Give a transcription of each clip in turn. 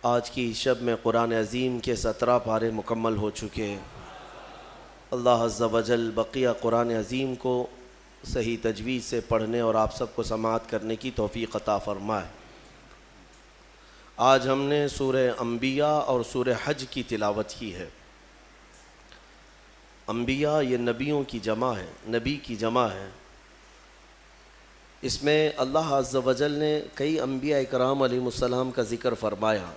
آج کی شب میں قرآن عظیم کے 17 پارے مکمل ہو چکے ہیں۔ اللہ عز و جل بقیہ قرآن عظیم کو صحیح تجوید سے پڑھنے اور آپ سب کو سماعت کرنے کی توفیق عطا فرمائے۔ آج ہم نے سورہ انبیاء اور سورہ حج کی تلاوت کی ہے۔ انبیاء یہ نبیوں کی جمع ہے، نبی کی جمع ہے۔ اس میں اللہ عز و جل نے کئی انبیاء اکرام علیہ السلام کا ذکر فرمایا،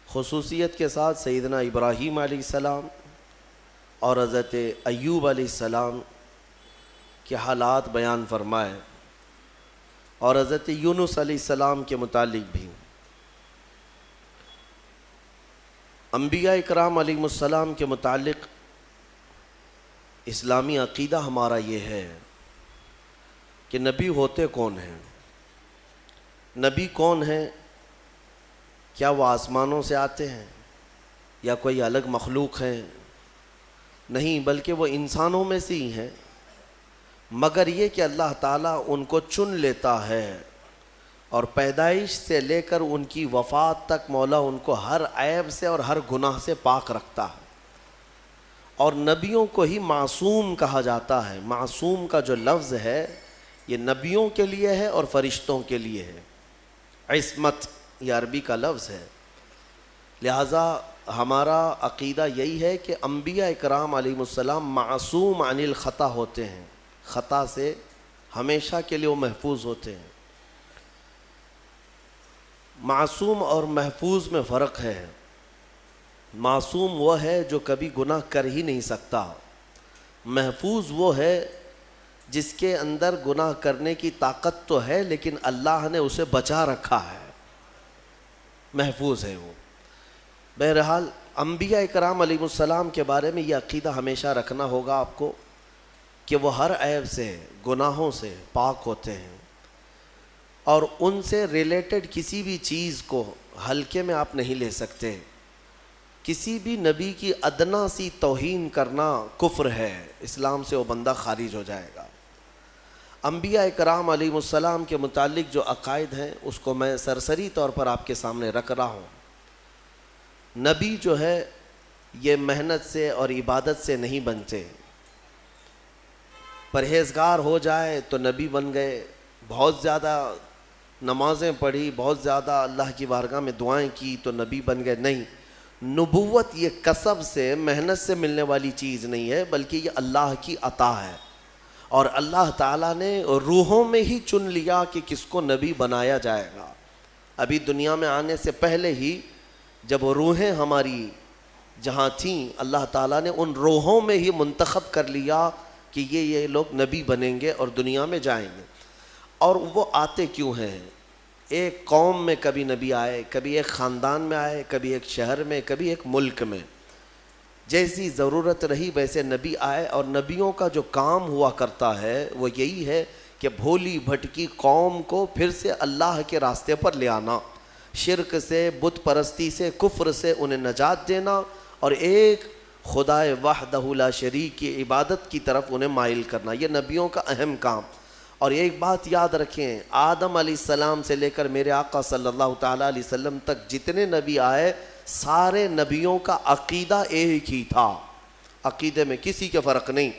خصوصیت کے ساتھ سیدنا ابراہیم علیہ السلام اور حضرت ایوب علیہ السلام کے حالات بیان فرمائے، اور حضرت یونس علیہ السلام کے متعلق بھی۔ انبیاء اکرام علیہ السلام کے متعلق اسلامی عقیدہ ہمارا یہ ہے کہ نبی ہوتے کون ہیں؟ نبی کون ہیں؟ کیا وہ آسمانوں سے آتے ہیں یا کوئی الگ مخلوق ہیں؟ نہیں، بلکہ وہ انسانوں میں سے ہی ہیں، مگر یہ کہ اللہ تعالیٰ ان کو چن لیتا ہے اور پیدائش سے لے کر ان کی وفات تک مولا ان کو ہر عیب سے اور ہر گناہ سے پاک رکھتا ہے۔ اور نبیوں کو ہی معصوم کہا جاتا ہے۔ معصوم کا جو لفظ ہے یہ نبیوں کے لیے ہے اور فرشتوں کے لیے ہے۔ عصمت یہ عربی کا لفظ ہے۔ لہٰذا ہمارا عقیدہ یہی ہے کہ انبیاء اکرام علیہ السلام معصوم عن الخطا ہوتے ہیں، خطا سے ہمیشہ کے لیے وہ محفوظ ہوتے ہیں۔ معصوم اور محفوظ میں فرق ہے۔ معصوم وہ ہے جو کبھی گناہ کر ہی نہیں سکتا، محفوظ وہ ہے جس کے اندر گناہ کرنے کی طاقت تو ہے لیکن اللہ نے اسے بچا رکھا ہے، محفوظ ہے وہ۔ بہرحال انبیاء اکرام علیہ السلام کے بارے میں یہ عقیدہ ہمیشہ رکھنا ہوگا آپ کو کہ وہ ہر عیب سے، گناہوں سے پاک ہوتے ہیں، اور ان سے ریلیٹڈ کسی بھی چیز کو ہلکے میں آپ نہیں لے سکتے۔ کسی بھی نبی کی ادنا سی توہین کرنا کفر ہے، اسلام سے وہ بندہ خارج ہو جائے گا۔ انبیاء اکرام علیہ السلام کے متعلق جو عقائد ہیں اس کو میں سرسری طور پر آپ کے سامنے رکھ رہا ہوں۔ نبی جو ہے یہ محنت سے اور عبادت سے نہیں بنتے۔ پرہیزگار ہو جائے تو نبی بن گئے، بہت زیادہ نمازیں پڑھی، بہت زیادہ اللہ کی بارگاہ میں دعائیں کی تو نبی بن گئے، نہیں۔ نبوت یہ کسب سے، محنت سے ملنے والی چیز نہیں ہے، بلکہ یہ اللہ کی عطا ہے، اور اللہ تعالیٰ نے روحوں میں ہی چن لیا کہ کس کو نبی بنایا جائے گا۔ ابھی دنیا میں آنے سے پہلے ہی جب روحیں ہماری جہاں تھیں، اللہ تعالیٰ نے ان روحوں میں ہی منتخب کر لیا کہ یہ لوگ نبی بنیں گے اور دنیا میں جائیں گے۔ اور وہ آتے کیوں ہیں؟ ایک قوم میں کبھی نبی آئے، کبھی ایک خاندان میں آئے، کبھی ایک شہر میں، کبھی ایک ملک میں، جیسی ضرورت رہی ویسے نبی آئے۔ اور نبیوں کا جو کام ہوا کرتا ہے وہ یہی ہے کہ بھولی بھٹکی قوم کو پھر سے اللہ کے راستے پر لے آنا، شرک سے، بت پرستی سے، کفر سے انہیں نجات دینا، اور ایک خدائے وحدہ لا شریک کی عبادت کی طرف انہیں مائل کرنا، یہ نبیوں کا اہم کام۔ اور ایک بات یاد رکھیں، آدم علیہ السلام سے لے کر میرے آقا صلی اللہ تعالیٰ علیہ وسلم تک جتنے نبی آئے، سارے نبیوں کا عقیدہ ایک ہی تھا، عقیدے میں کسی کے فرق نہیں۔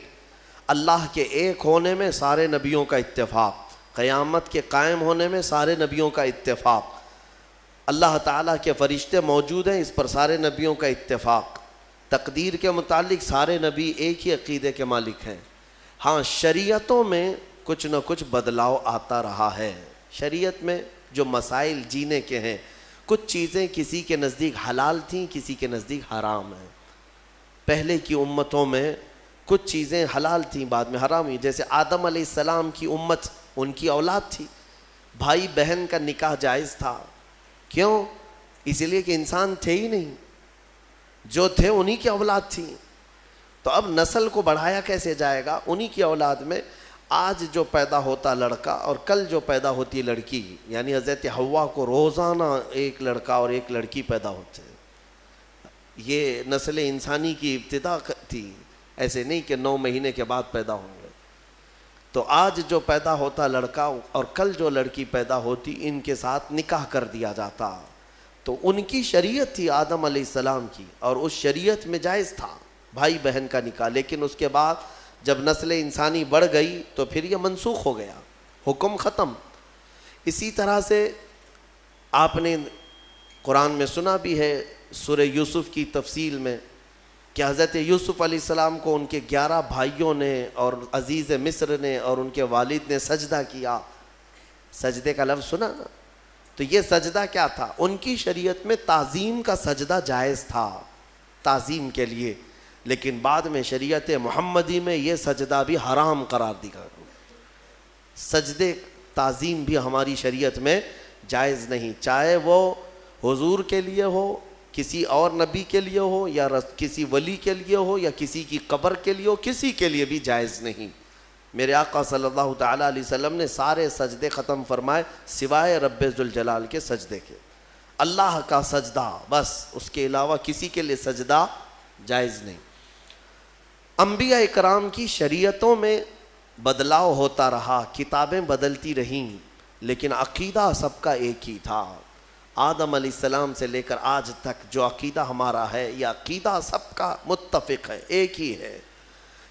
اللہ کے ایک ہونے میں سارے نبیوں کا اتفاق، قیامت کے قائم ہونے میں سارے نبیوں کا اتفاق، اللہ تعالیٰ کے فرشتے موجود ہیں اس پر سارے نبیوں کا اتفاق، تقدیر کے متعلق سارے نبی ایک ہی عقیدے کے مالک ہیں۔ ہاں، شریعتوں میں کچھ نہ کچھ بدلاؤ آتا رہا ہے۔ شریعت میں جو مسائل جینے کے ہیں، کچھ چیزیں کسی کے نزدیک حلال تھیں، کسی کے نزدیک حرام ہیں۔ پہلے کی امتوں میں کچھ چیزیں حلال تھیں، بعد میں حرام ہوئی۔ جیسے آدم علیہ السلام کی امت، ان کی اولاد تھی، بھائی بہن کا نکاح جائز تھا۔ کیوں؟ اس لیے کہ انسان تھے ہی نہیں، جو تھے انہی کی اولاد تھی، تو اب نسل کو بڑھایا کیسے جائے گا؟ انہی کی اولاد میں آج جو پیدا ہوتا لڑکا اور کل جو پیدا ہوتی لڑکی، یعنی حضرت حوا کو روزانہ ایک لڑکا اور ایک لڑکی پیدا ہوتے ہیں۔ یہ نسل انسانی کی ابتدا تھی، ایسے نہیں کہ 9 مہینے کے بعد پیدا ہوں گے۔ تو آج جو پیدا ہوتا لڑکا اور کل جو لڑکی پیدا ہوتی، ان کے ساتھ نکاح کر دیا جاتا، تو ان کی شریعت تھی آدم علیہ السلام کی، اور اس شریعت میں جائز تھا بھائی بہن کا نکاح، لیکن اس کے بعد جب نسل انسانی بڑھ گئی تو پھر یہ منسوخ ہو گیا، حکم ختم۔ اسی طرح سے آپ نے قرآن میں سنا بھی ہے سورہ یوسف کی تفصیل میں کہ حضرت یوسف علیہ السلام کو ان کے 11 بھائیوں نے اور عزیز مصر نے اور ان کے والد نے سجدہ کیا۔ سجدے کا لفظ سنا نا؟ تو یہ سجدہ کیا تھا؟ ان کی شریعت میں تعظیم کا سجدہ جائز تھا، تعظیم کے لیے، لیکن بعد میں شریعت محمدی میں یہ سجدہ بھی حرام قرار دیا۔ سجدے تعظیم بھی ہماری شریعت میں جائز نہیں، چاہے وہ حضور کے لیے ہو، کسی اور نبی کے لیے ہو، یا کسی ولی کے لیے ہو، یا کسی کی قبر کے لیے ہو، کسی کے لیے بھی جائز نہیں۔ میرے آقا صلی اللہ تعالیٰ علیہ وسلم نے سارے سجدے ختم فرمائے سوائے رب ذوالجلال کے سجدے کے، اللہ کا سجدہ بس، اس کے علاوہ کسی کے لیے سجدہ جائز نہیں۔ انبیاء اکرام کی شریعتوں میں بدلاؤ ہوتا رہا، کتابیں بدلتی رہیں، لیکن عقیدہ سب کا ایک ہی تھا۔ آدم علیہ السلام سے لے کر آج تک جو عقیدہ ہمارا ہے، یہ عقیدہ سب کا متفق ہے، ایک ہی ہے۔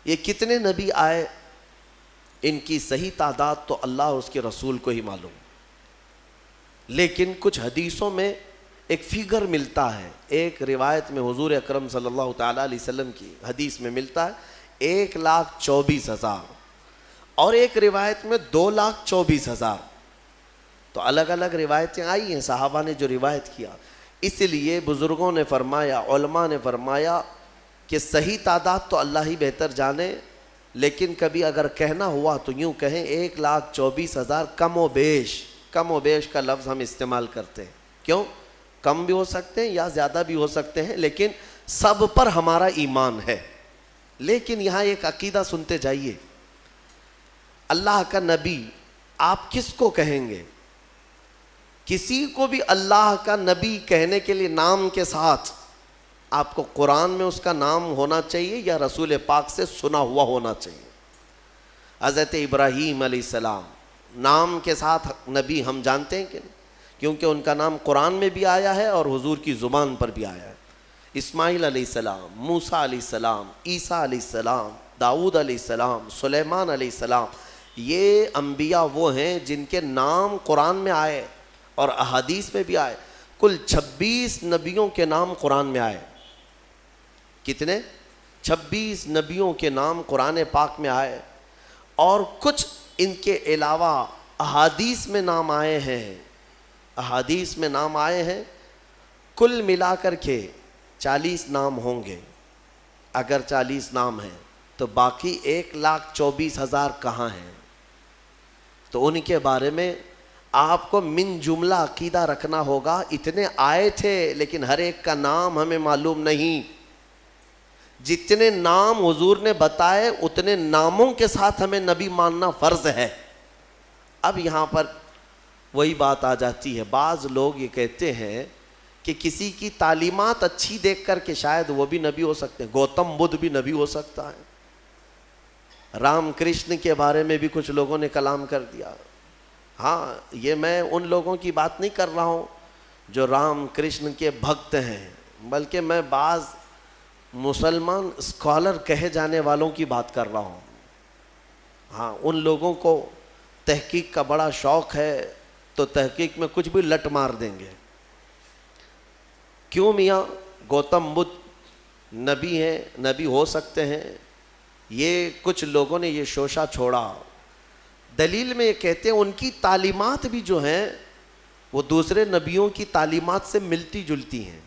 یہ کتنے نبی آئے، ان کی صحیح تعداد تو اللہ اور اس کے رسول کو ہی معلوم، لیکن کچھ حدیثوں میں ایک فگر ملتا ہے، ایک روایت میں حضور اکرم صلی اللہ تعالیٰ علیہ وسلم کی حدیث میں ملتا ہے 1,24,000، اور ایک روایت میں 2,24,000۔ تو الگ الگ روایتیں آئی ہیں، صحابہ نے جو روایت کیا، اس لیے بزرگوں نے فرمایا، علماء نے فرمایا کہ صحیح تعداد تو اللہ ہی بہتر جانے، لیکن کبھی اگر کہنا ہوا تو یوں کہیں 1,24,000 کم و بیش۔ کم و بیش کا لفظ ہم استعمال کرتے ہیں، کیوں؟ کم بھی ہو سکتے ہیں یا زیادہ بھی ہو سکتے ہیں، لیکن سب پر ہمارا ایمان ہے۔ لیکن یہاں ایک عقیدہ سنتے جائیے، اللہ کا نبی آپ کس کو کہیں گے؟ کسی کو بھی اللہ کا نبی کہنے کے لیے نام کے ساتھ آپ کو قرآن میں اس کا نام ہونا چاہیے یا رسول پاک سے سنا ہوا ہونا چاہیے۔ حضرت ابراہیم علیہ السلام نام کے ساتھ نبی ہم جانتے ہیں کہ نہیں؟ کیونکہ ان کا نام قرآن میں بھی آیا ہے اور حضور کی زبان پر بھی آیا ہے۔ اسماعیل علیہ السلام، موسیٰ علیہ السلام، عیسیٰ علیہ السلام، داؤد علیہ السلام، سلیمان علیہ السلام، یہ انبیاء وہ ہیں جن کے نام قرآن میں آئے اور احادیث میں بھی آئے۔ کل 26 نبیوں کے نام قرآن میں آئے۔ کتنے؟ 26 نبیوں کے نام قرآن پاک میں آئے، اور کچھ ان کے علاوہ احادیث میں نام آئے ہیں، احادیث میں نام آئے ہیں۔ کل ملا کر کے 40 نام ہوں گے۔ اگر 40 نام ہیں تو باقی 1,24,000 کہاں ہیں؟ تو ان کے بارے میں آپ کو من جملہ عقیدہ رکھنا ہوگا۔ اتنے آئے تھے لیکن ہر ایک کا نام ہمیں معلوم نہیں۔ جتنے نام حضور نے بتائے اتنے ناموں کے ساتھ ہمیں نبی ماننا فرض ہے۔ اب یہاں پر وہی بات آ جاتی ہے، بعض لوگ یہ کہتے ہیں کہ کسی کی تعلیمات اچھی دیکھ کر کے شاید وہ بھی نبی ہو سکتے ہیں، گوتم بدھ بھی نبی ہو سکتا ہے۔ رام کرشن کے بارے میں بھی کچھ لوگوں نے کلام کر دیا۔ ہاں، یہ میں ان لوگوں کی بات نہیں کر رہا ہوں جو رام کرشن کے بھکت ہیں، بلکہ میں بعض مسلمان اسکالر کہے جانے والوں کی بات کر رہا ہوں۔ ہاں، ان لوگوں کو تحقیق کا بڑا شوق ہے تو تحقیق میں کچھ بھی لٹ مار دیں گے۔ کیوں میاں؟ گوتم بدھ نبی ہیں، نبی ہو سکتے ہیں، یہ کچھ لوگوں نے یہ شوشہ چھوڑا۔ دلیل میں یہ کہتے ہیں ان کی تعلیمات بھی جو ہیں وہ دوسرے نبیوں کی تعلیمات سے ملتی جلتی ہیں۔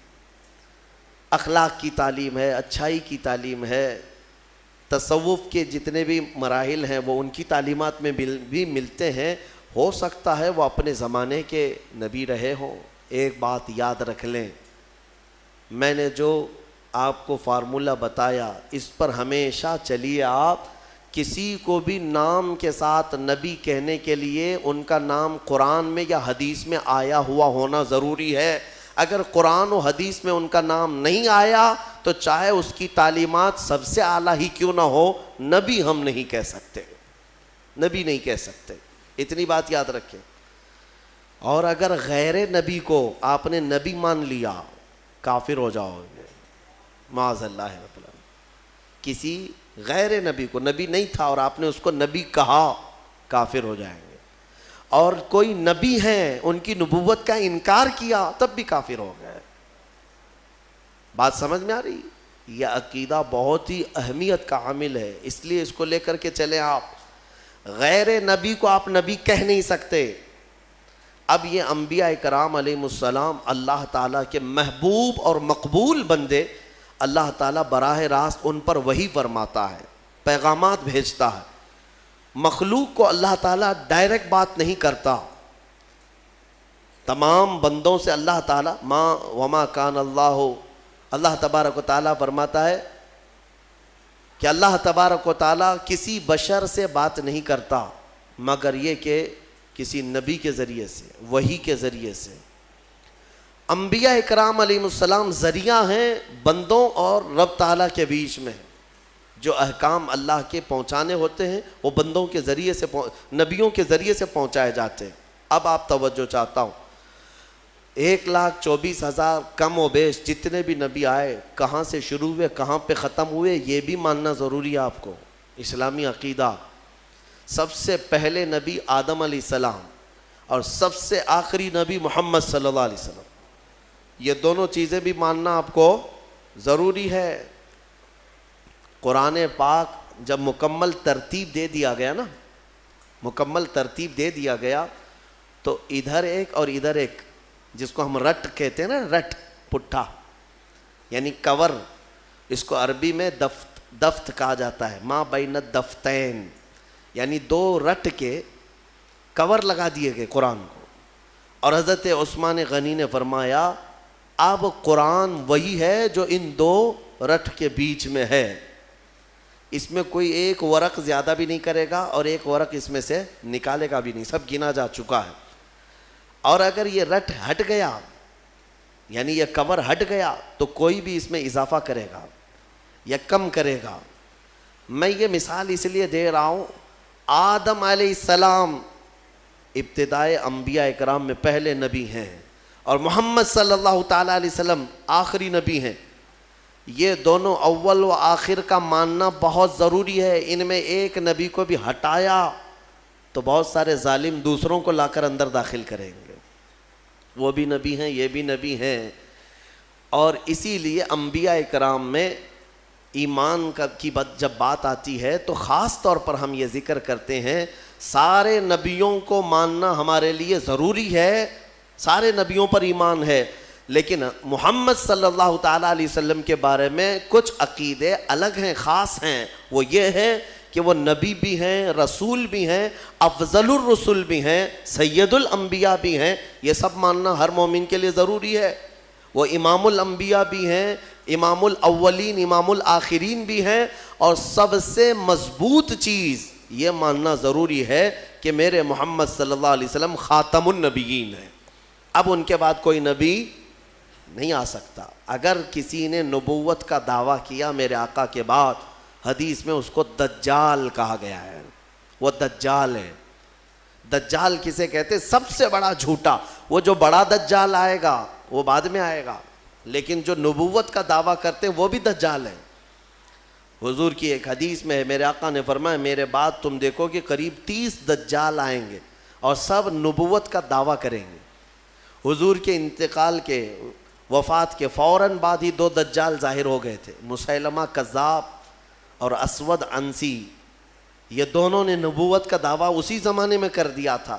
اخلاق کی تعلیم ہے، اچھائی کی تعلیم ہے، تصوف کے جتنے بھی مراحل ہیں وہ ان کی تعلیمات میں بھی ملتے ہیں۔ ہو سکتا ہے وہ اپنے زمانے کے نبی رہے ہوں۔ ایک بات یاد رکھ لیں، میں نے جو آپ کو فارمولہ بتایا اس پر ہمیشہ چلیے۔ آپ کسی کو بھی نام کے ساتھ نبی کہنے کے لیے ان کا نام قرآن میں یا حدیث میں آیا ہوا ہونا ضروری ہے۔ اگر قرآن و حدیث میں ان کا نام نہیں آیا تو چاہے اس کی تعلیمات سب سے اعلیٰ ہی کیوں نہ ہو، نبی ہم نہیں کہہ سکتے، نبی نہیں کہہ سکتے۔ اتنی بات یاد رکھیں۔ اور اگر غیر نبی کو آپ نے نبی مان لیا کافر ہو جاؤ گے معاذ اللہ رب العالمین. کسی غیر نبی کو، نبی نہیں تھا اور آپ نے اس کو نبی کہا، کافر ہو جائیں گے. اور کوئی نبی ہیں ان کی نبوت کا انکار کیا تب بھی کافر ہو گئے. بات سمجھ میں آ رہی؟ یہ عقیدہ بہت ہی اہمیت کا عامل ہے، اس لیے اس کو لے کر کے چلیں. آپ غیر نبی کو آپ نبی کہہ نہیں سکتے. اب یہ انبیاء کرام علیہ السلام اللہ تعالیٰ کے محبوب اور مقبول بندے، اللہ تعالیٰ براہ راست ان پر وحی فرماتا ہے، پیغامات بھیجتا ہے. مخلوق کو اللہ تعالیٰ ڈائریکٹ بات نہیں کرتا. تمام بندوں سے اللہ تعالیٰ وما کان اللہ تبارک و تعالیٰ فرماتا ہے کہ اللہ تبارک و تعالیٰ کسی بشر سے بات نہیں کرتا مگر یہ کہ کسی نبی کے ذریعے سے، وحی کے ذریعے سے. انبیاء اکرام علیہ السلام ذریعہ ہیں بندوں اور رب تعالیٰ کے بیچ میں. جو احکام اللہ کے پہنچانے ہوتے ہیں وہ بندوں کے ذریعے سے، نبیوں کے ذریعے سے پہنچائے جاتے ہیں. اب آپ توجہ چاہتا ہوں، 1,24,000 کم و بیش جتنے بھی نبی آئے کہاں سے شروع ہوئے کہاں پہ ختم ہوئے یہ بھی ماننا ضروری ہے آپ کو. اسلامی عقیدہ، سب سے پہلے نبی آدم علیہ السلام اور سب سے آخری نبی محمد صلی اللہ علیہ وسلم، یہ دونوں چیزیں بھی ماننا آپ کو ضروری ہے. قرآن پاک جب مکمل ترتیب دے دیا گیا نا، مکمل ترتیب دے دیا گیا تو ادھر ایک اور ادھر ایک، جس کو ہم رٹ کہتے ہیں نا، رٹ پٹھا یعنی کور، اس کو عربی میں دفت کہا جاتا ہے. ما بین الدفتین، یعنی دو رٹ کے کور لگا دیے گئے قرآن کو. اور حضرت عثمان غنی نے فرمایا اب قرآن وہی ہے جو ان دو رٹ کے بیچ میں ہے، اس میں کوئی ایک ورق زیادہ بھی نہیں کرے گا اور ایک ورق اس میں سے نکالے گا بھی نہیں، سب گنا جا چکا ہے. اور اگر یہ رٹ ہٹ گیا یعنی یہ کور ہٹ گیا تو کوئی بھی اس میں اضافہ کرے گا یا کم کرے گا. میں یہ مثال اس لیے دے رہا ہوں، آدم علیہ السلام ابتدائے انبیاء اکرام میں پہلے نبی ہیں اور محمد صلی اللہ تعالیٰ علیہ وسلم آخری نبی ہیں. یہ دونوں اول و آخر کا ماننا بہت ضروری ہے. ان میں ایک نبی کو بھی ہٹایا تو بہت سارے ظالم دوسروں کو لا کر اندر داخل کریں گے. وہ بھی نبی ہیں، یہ بھی نبی ہیں. اور اسی لیے انبیاء اکرام میں ایمان کی جب بات آتی ہے تو خاص طور پر ہم یہ ذکر کرتے ہیں سارے نبیوں کو ماننا ہمارے لیے ضروری ہے، سارے نبیوں پر ایمان ہے. لیکن محمد صلی اللہ تعالیٰ علیہ وسلم کے بارے میں کچھ عقیدے الگ ہیں، خاص ہیں. وہ یہ ہے کہ وہ نبی بھی ہیں، رسول بھی ہیں، افضل الرسل بھی ہیں، سید الانبیاء بھی ہیں. یہ سب ماننا ہر مومن کے لیے ضروری ہے. وہ امام الانبیاء بھی ہیں، امام الاولین امام الآخرین بھی ہیں. اور سب سے مضبوط چیز یہ ماننا ضروری ہے کہ میرے محمد صلی اللہ علیہ وسلم خاتم النبیین ہیں. اب ان کے بعد کوئی نبی نہیں آ سکتا. اگر کسی نے نبوت کا دعویٰ کیا میرے آقا کے بعد، حدیث میں اس کو دجال کہا گیا ہے. وہ دجال ہے. دجال کسے کہتے ہیں؟ سب سے بڑا جھوٹا. وہ جو بڑا دجال آئے گا وہ بعد میں آئے گا، لیکن جو نبوت کا دعویٰ کرتے ہیں وہ بھی دجال ہیں. حضور کی ایک حدیث میں میرے آقا نے فرمایا میرے بعد تم دیکھو کہ قریب 30 دجال آئیں گے اور سب نبوت کا دعویٰ کریں گے. حضور کے انتقال کے، وفات کے فوراً بعد ہی 2 دجال ظاہر ہو گئے تھے، مسیلمہ کذاب اور اسود عنسی. یہ دونوں نے نبوت کا دعویٰ اسی زمانے میں کر دیا تھا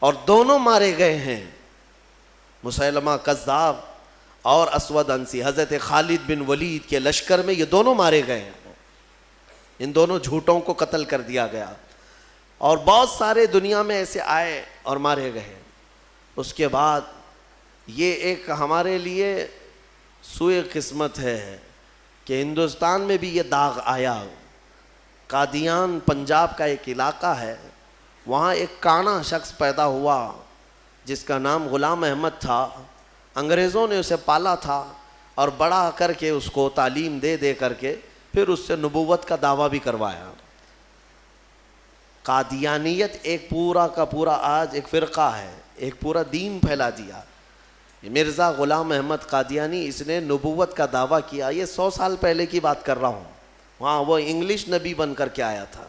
اور دونوں مارے گئے ہیں، مسیلمہ کذاب اور اسود عنسی. حضرت خالد بن ولید کے لشکر میں یہ دونوں مارے گئے ہیں. ان دونوں جھوٹوں کو قتل کر دیا گیا. اور بہت سارے دنیا میں ایسے آئے اور مارے گئے. اس کے بعد یہ ایک ہمارے لیے سوئے قسمت ہے کہ ہندوستان میں بھی یہ داغ آیا. قادیان پنجاب کا ایک علاقہ ہے، وہاں ایک کانا شخص پیدا ہوا جس کا نام غلام احمد تھا. انگریزوں نے اسے پالا تھا اور بڑا کر کے اس کو تعلیم دے کر کے پھر اس سے نبوت کا دعویٰ بھی کروایا. قادیانیت ایک پورا کا پورا آج ایک فرقہ ہے، ایک پورا دین پھیلا دیا۔ مرزا غلام احمد قادیانی، اس نے نبوت کا دعویٰ کیا، یہ 100 سال پہلے کی بات کر رہا ہوں، وہاں وہ انگلش نبی بن کر کے آیا تھا،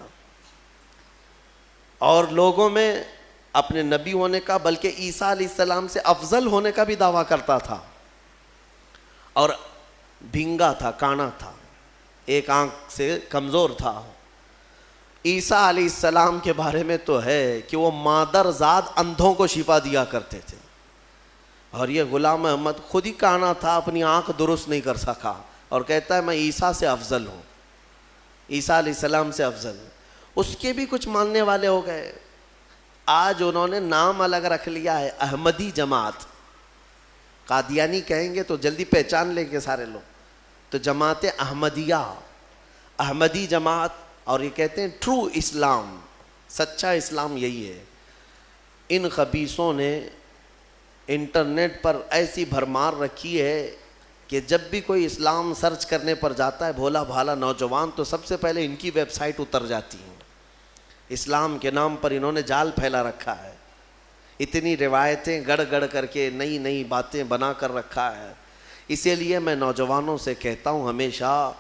اور لوگوں میں اپنے نبی ہونے کا بلکہ عیسیٰ علیہ السلام سے افضل ہونے کا بھی دعویٰ کرتا تھا، اور بھینگا تھا، کانا تھا، ایک آنکھ سے کمزور تھا۔ عیسیٰ علیہ السلام کے بارے میں تو ہے کہ وہ مادر ذات اندھوں کو شفا دیا کرتے تھے، اور یہ غلام احمد خود ہی کانا تھا، اپنی آنکھ درست نہیں کر سکا، اور کہتا ہے میں عیسیٰ سے افضل ہوں، عیسیٰ علیہ السلام سے افضل۔ اس کے بھی کچھ ماننے والے ہو گئے، آج انہوں نے نام الگ رکھ لیا ہے، احمدی جماعت۔ قادیانی کہیں گے تو جلدی پہچان لیں گے سارے لوگ، تو جماعت احمدیہ، احمدی جماعت، اور یہ کہتے ہیں ٹرو اسلام، سچا اسلام یہی ہے۔ ان خبیثوں نے انٹرنیٹ پر ایسی بھرمار رکھی ہے کہ جب بھی کوئی اسلام سرچ کرنے پر جاتا ہے بھولا بھالا نوجوان، تو سب سے پہلے ان کی ویب سائٹ اتر جاتی ہیں۔ اسلام کے نام پر انہوں نے جال پھیلا رکھا ہے، اتنی روایتیں گڑ گڑ کر کے نئی نئی باتیں بنا کر رکھا ہے۔ اسی لیے میں نوجوانوں سے کہتا ہوں ہمیشہ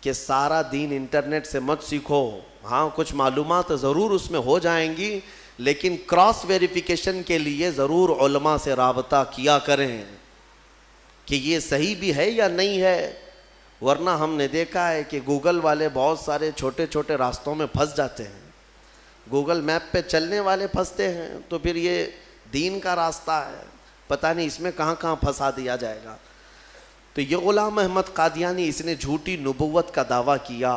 کہ سارا دین انٹرنیٹ سے مت سیکھو، ہاں کچھ معلومات ضرور اس میں ہو جائیں گی، لیکن کراس ویریفیکیشن کے لیے ضرور علماء سے رابطہ کیا کریں کہ یہ صحیح بھی ہے یا نہیں ہے، ورنہ ہم نے دیکھا ہے کہ گوگل والے بہت سارے چھوٹے چھوٹے راستوں میں پھنس جاتے ہیں، گوگل میپ پہ چلنے والے پھنستے ہیں، تو پھر یہ دین کا راستہ ہے، پتہ نہیں اس میں کہاں کہاں پھنسا دیا جائے گا۔ تو یہ غلام احمد قادیانی، اس نے جھوٹی نبوت کا دعویٰ کیا،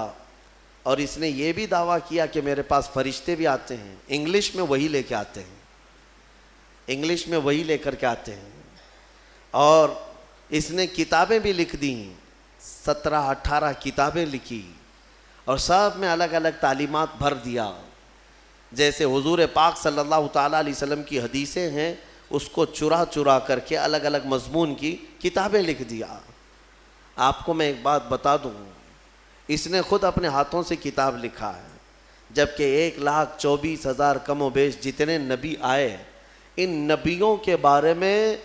اور اس نے یہ بھی دعویٰ کیا کہ میرے پاس فرشتے بھی آتے ہیں، انگلش میں وہی لے کے آتے ہیں، انگلش میں وہی لے کر کے آتے ہیں، اور اس نے کتابیں بھی لکھ دیں، 17-18 کتابیں لکھی، اور سب میں الگ الگ تعلیمات بھر دیا۔ جیسے حضور پاک صلی اللہ تعالیٰ علیہ وسلم کی حدیثیں ہیں، اس کو چرا چرا کر کے الگ الگ مضمون کی کتابیں لکھ دیا۔ آپ کو میں ایک بات بتا دوں، اس نے خود اپنے ہاتھوں سے کتاب لکھا ہے، جبکہ 1,24,000 کم و بیش جتنے نبی آئے، ان نبیوں کے بارے میں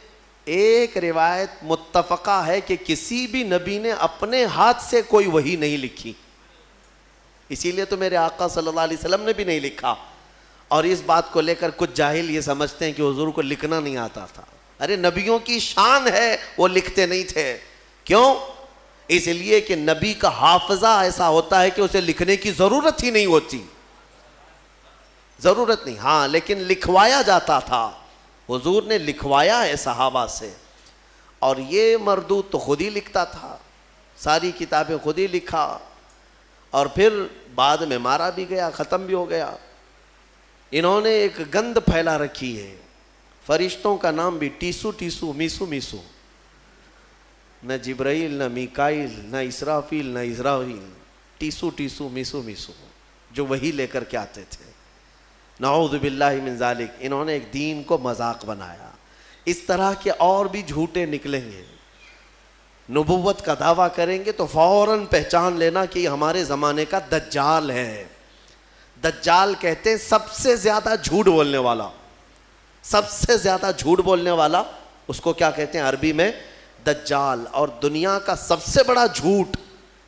ایک روایت متفقہ ہے کہ کسی بھی نبی نے اپنے ہاتھ سے کوئی وحی نہیں لکھی، اسی لیے تو میرے آقا صلی اللہ علیہ وسلم نے بھی نہیں لکھا۔ اور اس بات کو لے کر کچھ جاہل یہ سمجھتے ہیں کہ حضور کو لکھنا نہیں آتا تھا، ارے نبیوں کی شان ہے وہ لکھتے نہیں تھے، کیوں؟ اس لیے کہ نبی کا حافظہ ایسا ہوتا ہے کہ اسے لکھنے کی ضرورت ہی نہیں ہوتی، ضرورت نہیں، ہاں لیکن لکھوایا جاتا تھا، حضور نے لکھوایا ہے صحابہ سے، اور یہ مردود تو خود ہی لکھتا تھا، ساری کتابیں خود ہی لکھا، اور پھر بعد میں مارا بھی گیا، ختم بھی ہو گیا۔ انہوں نے ایک گند پھیلا رکھی ہے، فرشتوں کا نام بھی ٹیسو ٹیسو میسو میسو، نہ جبرائیل نہ میکائیل نہ اسرافیل نہ اسرائیل، ٹیسو ٹیسو میسو میسو، جو وہی لے کر کے آتے تھے۔ نعوذ باللہ من ذالک، انہوں نے ایک دین کو مذاق بنایا۔ اس طرح کے اور بھی جھوٹے نکلیں گے، نبوت کا دعویٰ کریں گے تو فوراً پہچان لینا کہ یہ ہمارے زمانے کا دجال ہے۔ دجال کہتے ہیں سب سے زیادہ جھوٹ بولنے والا، سب سے زیادہ جھوٹ بولنے والا، اس کو کیا کہتے ہیں عربی میں؟ دجال۔ اور دنیا کا سب سے بڑا جھوٹ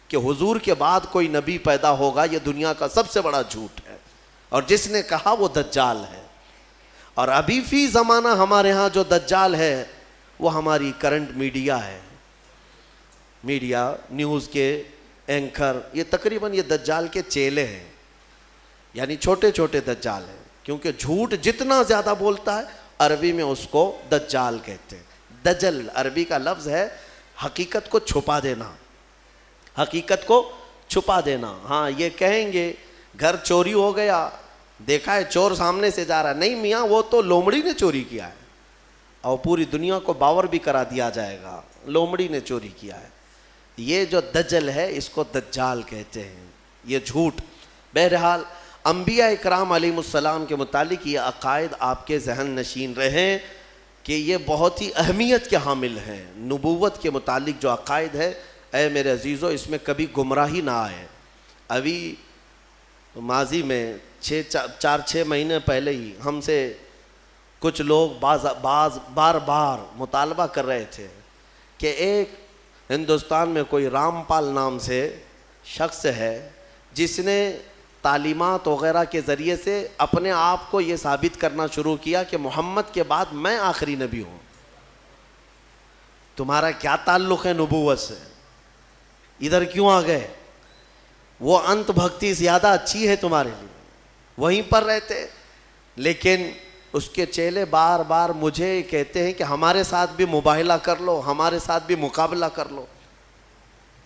کہ حضور کے بعد کوئی نبی پیدا ہوگا، یہ دنیا کا سب سے بڑا جھوٹ ہے، اور جس نے کہا وہ دجال ہے۔ اور ابھی فی زمانہ ہمارے ہاں جو دجال ہے وہ ہماری کرنٹ میڈیا ہے، میڈیا نیوز کے اینکر، یہ تقریباً یہ دجال کے چیلے ہیں، یعنی چھوٹے چھوٹے دجال ہیں، کیونکہ جھوٹ جتنا زیادہ بولتا ہے عربی میں اس کو دجال کہتے ہیں۔ دجل عربی کا لفظ ہے حقیقت کو چھپا دینا، حقیقت کو چھپا دینا۔ ہاں یہ کہیں گے گھر چوری ہو گیا، دیکھا ہے چور سامنے سے جا رہا، نہیں میاں وہ تو لومڑی نے چوری کیا ہے، اور پوری دنیا کو باور بھی کرا دیا جائے گا لومڑی نے چوری کیا ہے۔ یہ جو دجل ہے اس کو دجال کہتے ہیں، یہ جھوٹ۔ بہرحال انبیاء اکرام علیہم السلام کے متعلق یہ عقائد آپ کے ذہن نشین رہیں کہ یہ بہت ہی اہمیت کے حامل ہیں۔ نبوت کے متعلق جو عقائد ہے، اے میرے عزیزو، اس میں کبھی گمراہی نہ آئے۔ ابھی ماضی میں 4-6 مہینے پہلے ہی ہم سے کچھ لوگ بار بار مطالبہ کر رہے تھے کہ ایک ہندوستان میں کوئی رام پال نام سے شخص ہے جس نے تعلیمات وغیرہ کے ذریعے سے اپنے آپ کو یہ ثابت کرنا شروع کیا کہ محمد کے بعد میں آخری نبی ہوں. تمہارا کیا تعلق ہے نبوت سے؟ ادھر کیوں آ گئے؟ وہ انت بھکتی زیادہ اچھی ہے تمہارے لیے، وہیں پر رہتے. لیکن اس کے چیلے بار بار مجھے کہتے ہیں کہ ہمارے ساتھ بھی مباہلہ کر لو، ہمارے ساتھ بھی مقابلہ کر لو.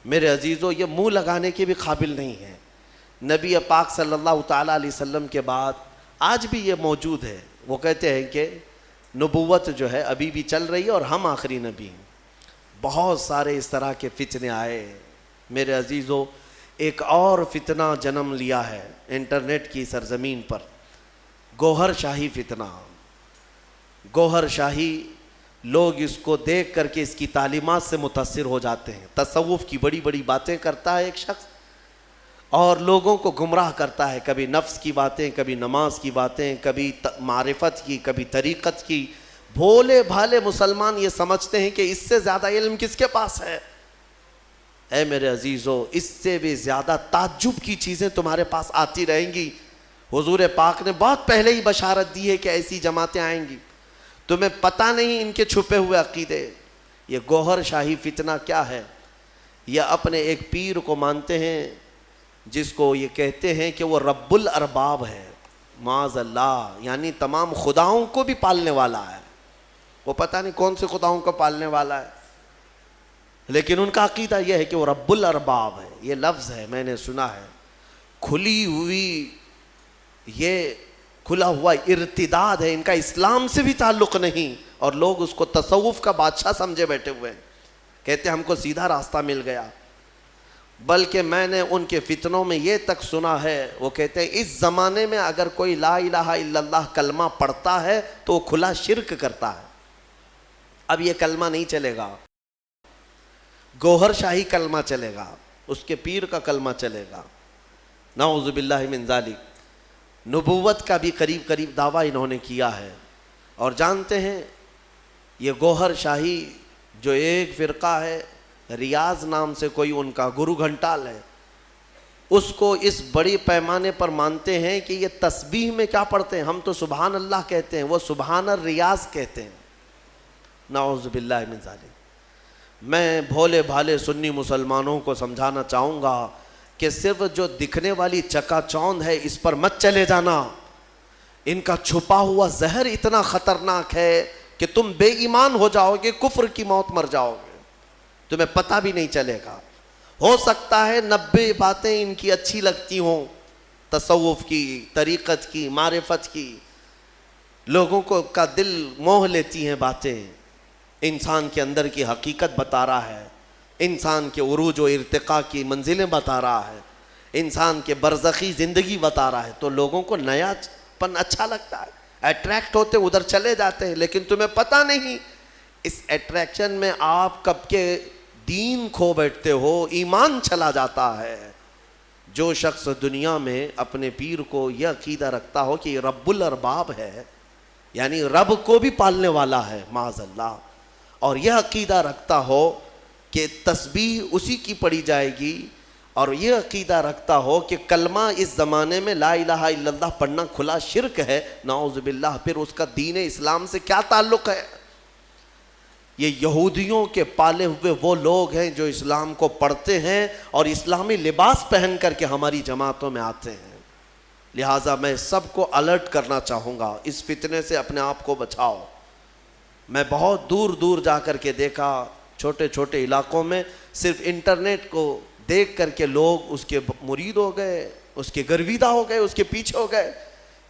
میرے عزیزو، یہ منہ لگانے کے بھی قابل نہیں ہے. نبی پاک صلی اللہ تعالیٰ علیہ وسلم کے بعد آج بھی یہ موجود ہے. وہ کہتے ہیں کہ نبوت جو ہے ابھی بھی چل رہی ہے اور ہم آخری نبی ہیں. بہت سارے اس طرح کے فتنے آئے. میرے عزیزو، ایک اور فتنہ جنم لیا ہے انٹرنیٹ کی سرزمین پر، گوہر شاہی فتنہ. گوہر شاہی، لوگ اس کو دیکھ کر کے اس کی تعلیمات سے متاثر ہو جاتے ہیں. تصوف کی بڑی بڑی باتیں کرتا ہے ایک شخص اور لوگوں کو گمراہ کرتا ہے. کبھی نفس کی باتیں، کبھی نماز کی باتیں، کبھی معرفت کی، کبھی طریقت کی. بھولے بھالے مسلمان یہ سمجھتے ہیں کہ اس سے زیادہ علم کس کے پاس ہے. اے میرے عزیزو، اس سے بھی زیادہ تعجب کی چیزیں تمہارے پاس آتی رہیں گی. حضور پاک نے بہت پہلے ہی بشارت دی ہے کہ ایسی جماعتیں آئیں گی. تمہیں پتہ نہیں ان کے چھپے ہوئے عقیدے. یہ گوہر شاہی فتنہ کیا ہے؟ یہ اپنے ایک پیر کو مانتے ہیں جس کو یہ کہتے ہیں کہ وہ رب الارباب ہے، معاذ اللہ، یعنی تمام خداؤں کو بھی پالنے والا ہے. وہ پتہ نہیں کون سے خداؤں کو پالنے والا ہے، لیکن ان کا عقیدہ یہ ہے کہ وہ رب الارباب ہے. یہ لفظ ہے، میں نے سنا ہے. کھلی ہوئی، یہ کھلا ہوا ارتداد ہے. ان کا اسلام سے بھی تعلق نہیں اور لوگ اس کو تصوف کا بادشاہ سمجھے بیٹھے ہوئے ہیں. کہتے ہیں ہم کو سیدھا راستہ مل گیا. بلکہ میں نے ان کے فتنوں میں یہ تک سنا ہے، وہ کہتے ہیں اس زمانے میں اگر کوئی لا الہ الا اللہ کلمہ پڑھتا ہے تو وہ کھلا شرک کرتا ہے. اب یہ کلمہ نہیں چلے گا، گوہر شاہی کلمہ چلے گا، اس کے پیر کا کلمہ چلے گا. نعوذ باللہ من ذالک. نبوت کا بھی قریب قریب دعویٰ انہوں نے کیا ہے. اور جانتے ہیں یہ گوہر شاہی جو ایک فرقہ ہے، ریاض نام سے کوئی ان کا گرو گھنٹال ہے، اس کو اس بڑی پیمانے پر مانتے ہیں کہ یہ تسبیح میں کیا پڑھتے ہیں. ہم تو سبحان اللہ کہتے ہیں، وہ سبحان الریاض کہتے ہیں. نعوذ باللہ من ذالک. میں بھولے بھالے سنی مسلمانوں کو سمجھانا چاہوں گا کہ صرف جو دکھنے والی چکا چوند ہے اس پر مت چلے جانا. ان کا چھپا ہوا زہر اتنا خطرناک ہے کہ تم بے ایمان ہو جاؤ گے، کفر کی موت مر جاؤ گے، تمہیں پتہ بھی نہیں چلے گا. ہو سکتا ہے 90 باتیں ان کی اچھی لگتی ہوں، تصوف کی، طریقت کی، معرفت کی. لوگوں کو کا دل موہ لیتی ہیں باتیں. انسان کے اندر کی حقیقت بتا رہا ہے، انسان کے عروج و ارتقاء کی منزلیں بتا رہا ہے، انسان کے برزخی زندگی بتا رہا ہے. تو لوگوں کو نیا پن اچھا لگتا ہے، اٹریکٹ ہوتے ادھر چلے جاتے ہیں. لیکن تمہیں پتہ نہیں اس اٹریکشن میں آپ کب کے دین کھو بیٹھتے ہو، ایمان چلا جاتا ہے. جو شخص دنیا میں اپنے پیر کو یہ عقیدہ رکھتا ہو کہ یہ رب الارباب ہے، یعنی رب کو بھی پالنے والا ہے معاذ اللہ، اور یہ عقیدہ رکھتا ہو کہ تسبیح اسی کی پڑھی جائے گی، اور یہ عقیدہ رکھتا ہو کہ کلمہ اس زمانے میں لا الہ الا اللہ پڑھنا کھلا شرک ہے، نعوذ باللہ، پھر اس کا دین اسلام سے کیا تعلق ہے؟ یہ یہودیوں کے پالے ہوئے وہ لوگ ہیں جو اسلام کو پڑھتے ہیں اور اسلامی لباس پہن کر کے ہماری جماعتوں میں آتے ہیں. لہٰذا میں سب کو الرٹ کرنا چاہوں گا، اس فتنے سے اپنے آپ کو بچاؤ. میں بہت دور دور جا کر کے دیکھا، چھوٹے چھوٹے علاقوں میں صرف انٹرنیٹ کو دیکھ کر کے لوگ اس کے مرید ہو گئے، اس کے گرویدہ ہو گئے، اس کے پیچھے ہو گئے.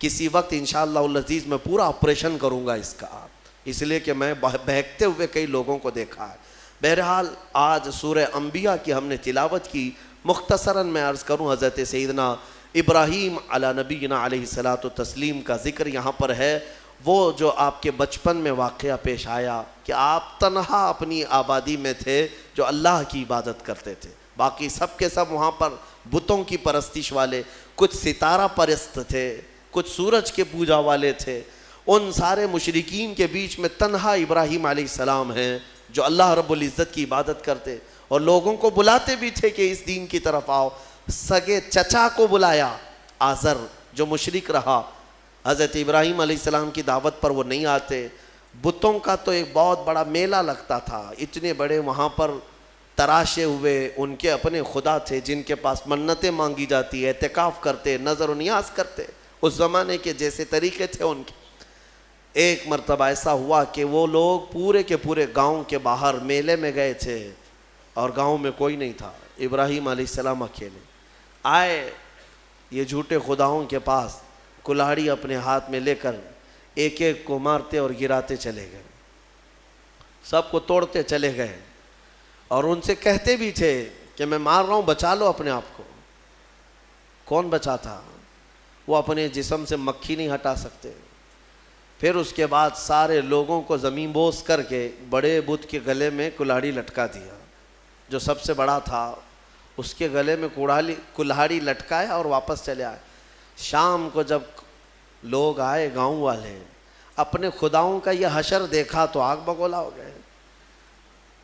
کسی وقت انشاءاللہ العزیز میں پورا آپریشن کروں گا اس کا، اس لیے کہ میں بہکتے ہوئے کئی لوگوں کو دیکھا ہے. بہرحال آج سورہ انبیاء کی ہم نے تلاوت کی. مختصراً میں عرض کروں، حضرت سیدنا ابراہیم علی نبینا علیہ الصلاۃ والتسلیم کا ذکر یہاں پر ہے. وہ جو آپ کے بچپن میں واقعہ پیش آیا کہ آپ تنہا اپنی آبادی میں تھے جو اللہ کی عبادت کرتے تھے. باقی سب کے سب وہاں پر بتوں کی پرستش والے، کچھ ستارہ پرست تھے، کچھ سورج کے پوجا والے تھے۔ ان سارے مشرکین کے بیچ میں تنہا ابراہیم علیہ السلام ہیں جو اللہ رب العزت کی عبادت کرتے اور لوگوں کو بلاتے بھی تھے کہ اس دین کی طرف آؤ۔ سگے چچا کو بلایا آزر جو مشرک رہا، حضرت ابراہیم علیہ السلام کی دعوت پر وہ نہیں آتے۔ بتوں کا تو ایک بہت بڑا میلہ لگتا تھا، اتنے بڑے وہاں پر تراشے ہوئے ان کے اپنے خدا تھے جن کے پاس منتیں مانگی جاتی، اعتکاف کرتے، نظر و نیاز کرتے، اس زمانے کے جیسے طریقے تھے ان کے۔ ایک مرتبہ ایسا ہوا کہ وہ لوگ پورے کے پورے گاؤں کے باہر میلے میں گئے تھے اور گاؤں میں کوئی نہیں تھا، ابراہیم علیہ السلام اکیلے آئے یہ جھوٹے خداؤں کے پاس، کلاڑی اپنے ہاتھ میں لے کر ایک ایک کو مارتے اور گراتے چلے گئے، سب کو توڑتے چلے گئے اور ان سے کہتے بھی تھے کہ میں مار رہا ہوں، بچا لو اپنے آپ کو۔ کون بچاتا؟ وہ اپنے جسم سے مکھی نہیں ہٹا سکتے۔ پھر اس کے بعد سارے لوگوں کو زمین بوس کر کے بڑے بت کے گلے میں کلاڑی لٹکا دیا، جو سب سے بڑا تھا اس کے گلے میں کلاڑی لٹکایا اور واپس چلے آئے۔ شام کو جب لوگ آئے گاؤں والے، اپنے خداؤں کا یہ حشر دیکھا تو آگ بگولا ہو گئے۔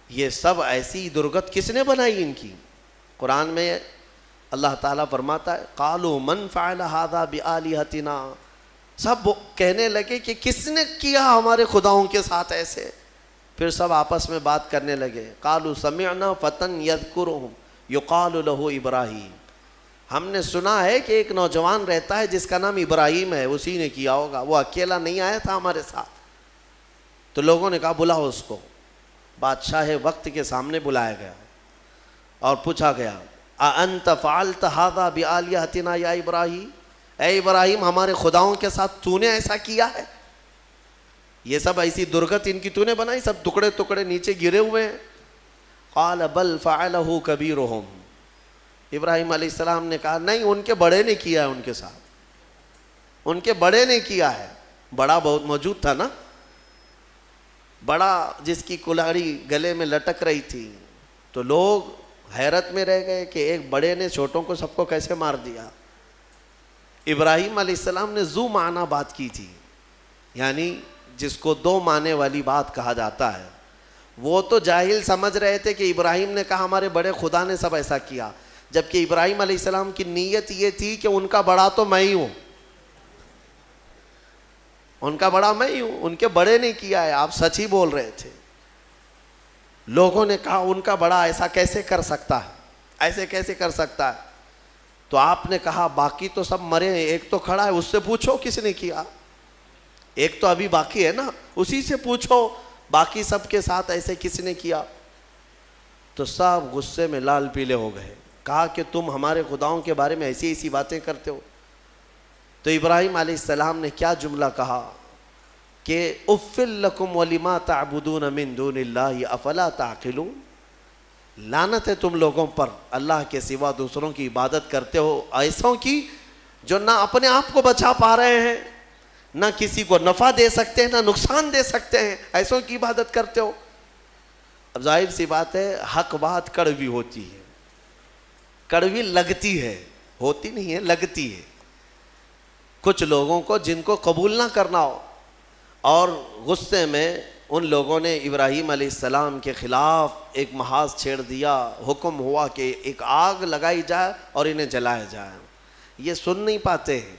یہ سب ایسی درگت کس نے بنائی ان کی؟ قرآن میں اللہ تعالیٰ فرماتا ہے قالوا من فعل هذا بآلهتنا، سب کہنے لگے کہ کس نے کیا ہمارے خداؤں کے ساتھ ایسے؟ پھر سب آپس میں بات کرنے لگے، قالوا سمعنا فتى يذكرهم يقال له ابراہیم، ہم نے سنا ہے کہ ایک نوجوان رہتا ہے جس کا نام ابراہیم ہے، اسی نے کیا ہوگا، وہ اکیلا نہیں آیا تھا ہمارے ساتھ۔ تو لوگوں نے کہا بلاؤ اس کو۔ بادشاہ وقت کے سامنے بلایا گیا اور پوچھا گیا اَأَنْتَ فَعَلْتَ هَذَا بِآلِهَتِنَا یا ابراہیم، اے ابراہیم ہمارے خداؤں کے ساتھ تو نے ایسا کیا ہے؟ یہ سب ایسی درگت ان کی تو نے بنائی، سب ٹکڑے ٹکڑے نیچے گرے ہوئے ہیں۔ قال بل فعلہ کبیرہم، ابراہیم علیہ السلام نے کہا نہیں، ان کے بڑے نے کیا ہے، ان کے ساتھ ان کے بڑے نے کیا ہے۔ بڑا بہت موجود تھا نا، بڑا جس کی کلاڑی گلے میں لٹک رہی تھی، تو لوگ حیرت میں رہ گئے کہ ایک بڑے نے چھوٹوں کو سب کو کیسے مار دیا۔ ابراہیم علیہ السلام نے ذو معنی بات کی تھی، یعنی جس کو دو معنی والی بات کہا جاتا ہے۔ وہ تو جاہل سمجھ رہے تھے کہ ابراہیم نے کہا ہمارے بڑے خدا نے سب ایسا کیا، جبکہ ابراہیم علیہ السلام کی نیت یہ تھی کہ ان کا بڑا تو میں ہی ہوں، ان کا بڑا میں ہی ہوں، ان کے بڑے نے کیا ہے، آپ سچ ہی بول رہے تھے۔ لوگوں نے کہا ان کا بڑا ایسا کیسے کر سکتا ہے، ایسے کیسے کر سکتا ہے؟ تو آپ نے کہا باقی تو سب مرے ہیں، ایک تو کھڑا ہے، اس سے پوچھو کس نے کیا، ایک تو ابھی باقی ہے نا، اسی سے پوچھو باقی سب کے ساتھ ایسے کس نے کیا۔ تو سب غصے میں لال پیلے ہو گئے، کہا کہ تم ہمارے خداؤں کے بارے میں ایسی ایسی باتیں کرتے ہو۔ تو ابراہیم علیہ السلام نے کیا جملہ کہا کہ اُفٍ لَكُمْ وَلِمَا تَعْبُدُونَ مِن دُونِ اللَّهِ أَفَلَا تَعْقِلُونَ، لعنت ہے تم لوگوں پر، اللہ کے سوا دوسروں کی عبادت کرتے ہو، ایسوں کی جو نہ اپنے آپ کو بچا پا رہے ہیں، نہ کسی کو نفع دے سکتے ہیں، نہ نقصان دے سکتے ہیں، ایسوں کی عبادت کرتے ہو۔ اب ظاہر سی بات ہے حق بات کڑوی ہوتی ہے، کڑوی لگتی ہے، ہوتی نہیں ہے، لگتی ہے۔ کچھ لوگوں کو جن کو قبول نہ کرنا ہو، اور غصے میں ان لوگوں نے ابراہیم علیہ السلام کے خلاف ایک محاذ چھیڑ دیا، حکم ہوا کہ ایک آگ لگائی جائے اور انہیں جلایا جائے۔ یہ سن نہیں پاتے ہیں،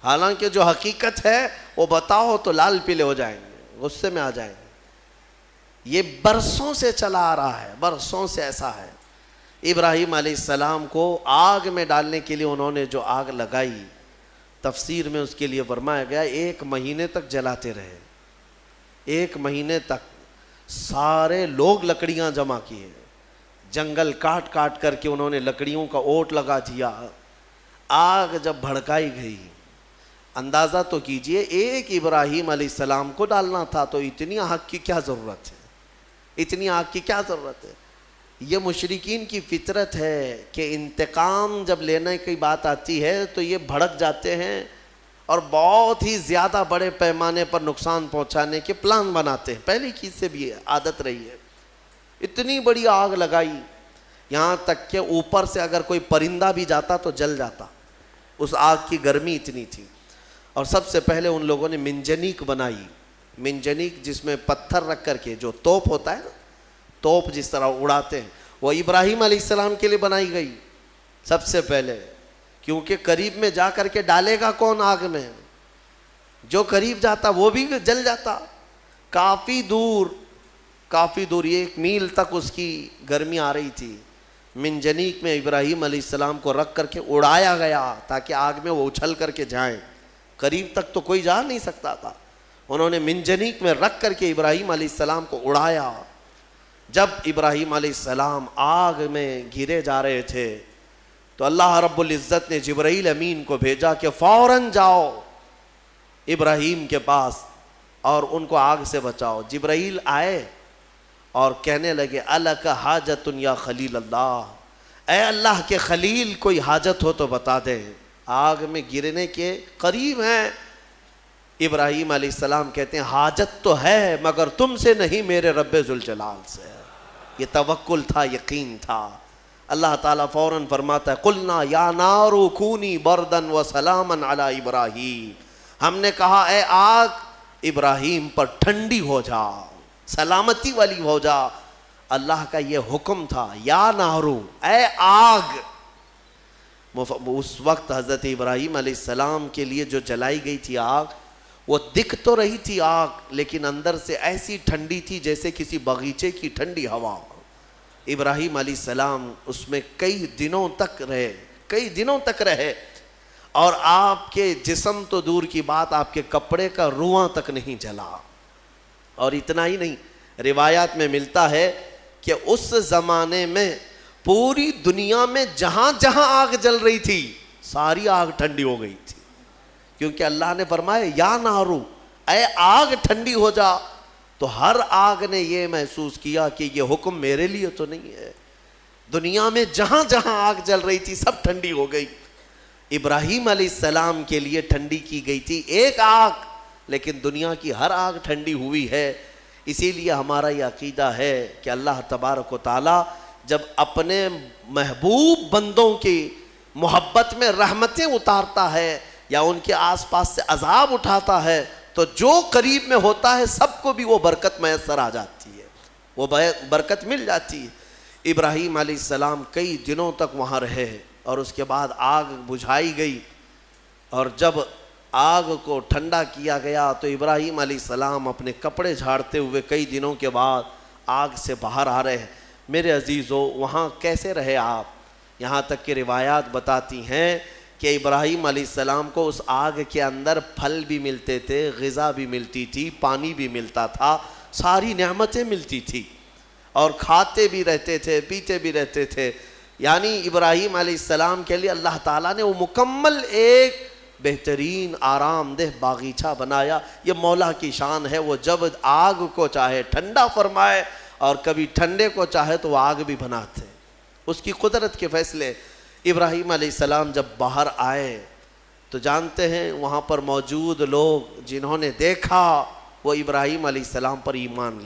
حالانکہ جو حقیقت ہے وہ بتاؤ تو لال پیلے ہو جائیں گے، غصے میں آ جائیں گے۔ یہ برسوں سے چلا آ رہا ہے، برسوں سے ایسا ہے۔ ابراہیم علیہ السلام کو آگ میں ڈالنے کے لیے انہوں نے جو آگ لگائی، تفسیر میں اس کے لیے فرمایا گیا 1 مہینے تک جلاتے رہے، 1 مہینے تک سارے لوگ لکڑیاں جمع کیے، جنگل کاٹ کاٹ کر کے انہوں نے لکڑیوں کا اوٹ لگا دیا۔ آگ جب بھڑکائی گئی، اندازہ تو کیجئے ایک ابراہیم علیہ السلام کو ڈالنا تھا، تو اتنی آگ کی کیا ضرورت ہے، اتنی آگ کی کیا ضرورت ہے؟ یہ مشرکین کی فطرت ہے کہ انتقام جب لینے کی بات آتی ہے تو یہ بھڑک جاتے ہیں اور بہت ہی زیادہ بڑے پیمانے پر نقصان پہنچانے کے پلان بناتے ہیں، پہلی چیز سے بھی عادت رہی ہے۔ اتنی بڑی آگ لگائی، یہاں تک کہ اوپر سے اگر کوئی پرندہ بھی جاتا تو جل جاتا، اس آگ کی گرمی اتنی تھی۔ اور سب سے پہلے ان لوگوں نے منجنیق بنائی، منجنیق جس میں پتھر رکھ کر کے، جو توپ ہوتا ہے نا، توپ جس طرح اڑاتے ہیں، وہ ابراہیم علیہ السلام کے لیے بنائی گئی سب سے پہلے، کیونکہ قریب میں جا کر کے ڈالے گا کون آگ میں؟ جو قریب جاتا وہ بھی جل جاتا۔ کافی دور 1 میل تک اس کی گرمی آ رہی تھی۔ منجنیق میں ابراہیم علیہ السلام کو رکھ کر کے اڑایا گیا تاکہ آگ میں وہ اچھل کر کے جائیں، قریب تک تو کوئی جا نہیں سکتا تھا۔ انہوں نے منجنیق میں رکھ کر کے ابراہیم علیہ السلام کو اڑایا۔ جب ابراہیم علیہ السلام آگ میں گرے جا رہے تھے تو اللہ رب العزت نے جبرائیل امین کو بھیجا کہ فوراً جاؤ ابراہیم کے پاس اور ان کو آگ سے بچاؤ۔ جبرائیل آئے اور کہنے لگے الک حاجت یا خلیل اللہ، اے اللہ کے خلیل کوئی حاجت ہو تو بتا دیں، آگ میں گرنے کے قریب ہیں۔ ابراہیم علیہ السلام کہتے ہیں حاجت تو ہے مگر تم سے نہیں، میرے رب ذوالجلال سے۔ یہ توکل تھا، یقین تھا۔ اللہ تعالیٰ فوراً فرماتا ہے قلنا یا نار کونی بردن وسلاما علی ابراہیم، ہم نے کہا اے آگ ابراہیم پر ٹھنڈی ہو جا، سلامتی والی ہو جا۔ اللہ کا یہ حکم تھا یا نارو، اے آگ۔ اس وقت حضرت ابراہیم علیہ السلام کے لیے جو جلائی گئی تھی آگ، وہ دکھ تو رہی تھی آگ لیکن اندر سے ایسی ٹھنڈی تھی جیسے کسی باغیچے کی ٹھنڈی ہوا۔ ابراہیم علیہ السلام اس میں کئی دنوں تک رہے اور آپ کے جسم تو دور کی بات، آپ کے کپڑے کا رواں تک نہیں جلا۔ اور اتنا ہی نہیں، روایات میں ملتا ہے کہ اس زمانے میں پوری دنیا میں جہاں جہاں آگ جل رہی تھی ساری آگ ٹھنڈی ہو گئی تھی، کیونکہ اللہ نے فرمایا یا نارو، اے آگ ٹھنڈی ہو جا۔ تو ہر آگ نے یہ محسوس کیا کہ یہ حکم میرے لیے تو نہیں ہے، دنیا میں جہاں جہاں آگ جل رہی تھی سب ٹھنڈی ہو گئی۔ ابراہیم علیہ السلام کے لیے ٹھنڈی کی گئی تھی ایک آگ، لیکن دنیا کی ہر آگ ٹھنڈی ہوئی ہے۔ اسی لیے ہمارا یہ عقیدہ ہے کہ اللہ تبارک و تعالی جب اپنے محبوب بندوں کی محبت میں رحمتیں اتارتا ہے یا ان کے آس پاس سے عذاب اٹھاتا ہے تو جو قریب میں ہوتا ہے سب کو بھی وہ برکت میسر آ جاتی ہے، وہ برکت مل جاتی ہے۔ ابراہیم علیہ السلام کئی دنوں تک وہاں رہے اور اس کے بعد آگ بجھائی گئی، اور جب آگ کو ٹھنڈا کیا گیا تو ابراہیم علیہ السلام اپنے کپڑے جھاڑتے ہوئے کئی دنوں کے بعد آگ سے باہر آ رہے ہیں۔ میرے عزیزو، وہاں کیسے رہے آپ؟ یہاں تک کہ روایات بتاتی ہیں کہ ابراہیم علیہ السلام کو اس آگ کے اندر پھل بھی ملتے تھے، غذا بھی ملتی تھی، پانی بھی ملتا تھا، ساری نعمتیں ملتی تھی، اور کھاتے بھی رہتے تھے، پیتے بھی رہتے تھے۔ یعنی ابراہیم علیہ السلام کے لیے اللہ تعالیٰ نے وہ مکمل ایک بہترین آرام دہ باغیچہ بنایا۔ یہ مولا کی شان ہے، وہ جب آگ کو چاہے ٹھنڈا فرمائے اور کبھی ٹھنڈے کو چاہے تو وہ آگ بھی بناتے، اس کی قدرت کے فیصلے۔ ابراہیم علیہ السلام جب باہر آئے تو جانتے ہیں وہاں پر موجود لوگ جنہوں نے دیکھا وہ ابراہیم علیہ السلام پر ایمان